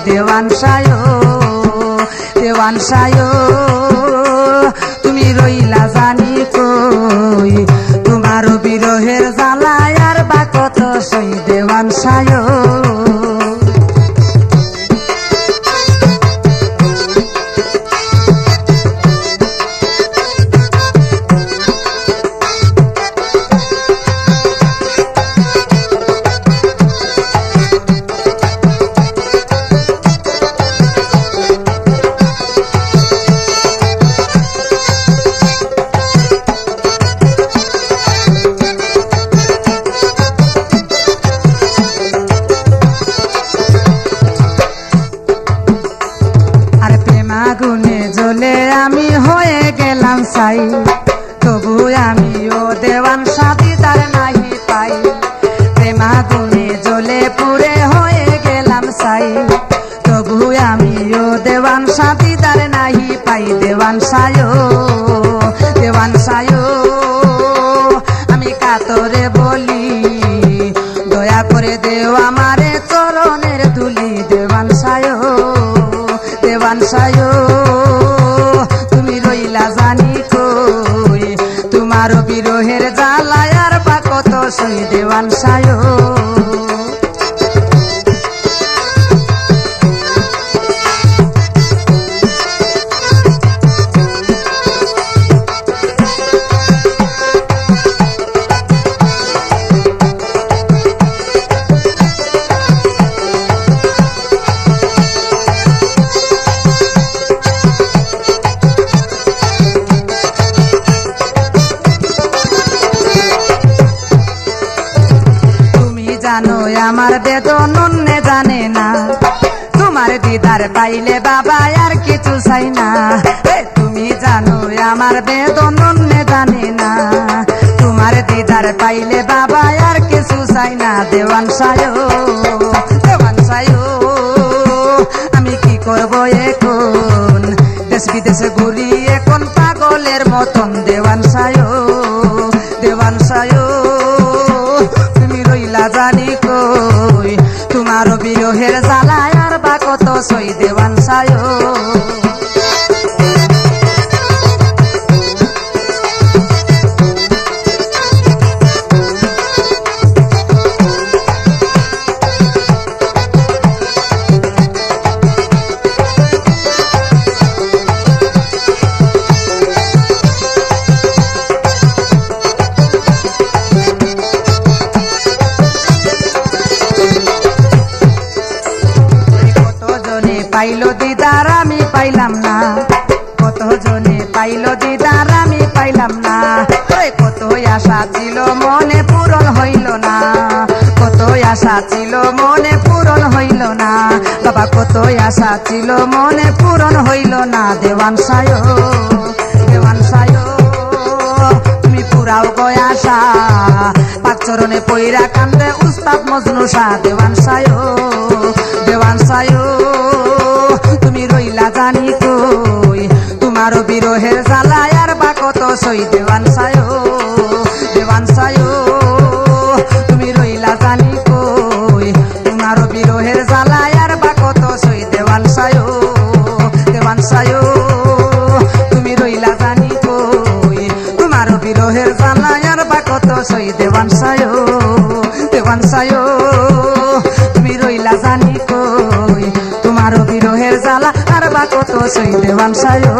দেওয়ান সায়ো দেওয়ান সায়ো তুমি রইলা জানি কই তোমার বিরহের জ্বালায় আর বা কত সই দেওয়ান সায়ো আগুনে জ্বলে আমি হয়ে গেলাম ছাই তবু আমিও দেওয়ান সাদিদার নাহি পাই প্রেম আগুনে জ্বলে পুড়ে হয়ে গেলাম ছাই তবু আমিও দেওয়ান সাদিদার নাহি পাই দেওয়ান সায়ো আমি কাতরে বলি দয়া করে দেও আমারে চরণের ধুলি দেওয়ান সায়ো তুমি রইলা জানি কই তোমার বিরহের জ্বালায় আর বা কত সই দেওয়ান সায়ো জানো আমার বেদন অন্যে জানে না তোমার দিদার পাইলে বাবা আর কিছু চাই না তুমি জানো আমার বেদন অন্যে জানে না তোমার দিদার পাইলে বাবা আর কিছু চাই না দেওয়ান সায়ো আমি কি করব এখন দেশ বিদেশে ঘুরি এখন পাগলের মতন দেওয়ান সায়ো জানি কই তোমার বিরহের জ্বালায় আর বা কত সই দেওয়ান সায়ো পাইলো দিদার আমি পাইলাম না কত জনে পাইলো দিদার আমি পাইলাম না কত আশা ছিল মনে পূরণ হইল না কত আশা ছিল মনে পূরণ হইল না বাবা কত আশা ছিল মনে পূরণ হইল না দেওয়ান সায়ো তুমি পুরাও গয় আশা পাক চরণে পইরা কান্দে উস্তাদ মজনু শাহ দেওয়ান সায়ো তুমি রইলা জানি কই তোমার বিরহের জ্বালায় আর বা কত সই দেওয়ান সায়ো তুমি রইলা জানি কই তোমার বিরহের জ্বালায় আর বা কত সই দেওয়ান সায়ো তুমি রইলা জানি কই তোমার বিরহের জ্বালায় আর বা কত সই দেওয়ান সায়ো তুমি রইলা জানি কই তোমার বিরহের জ্বালা আর বা কত সই দেওয়ান সায়ো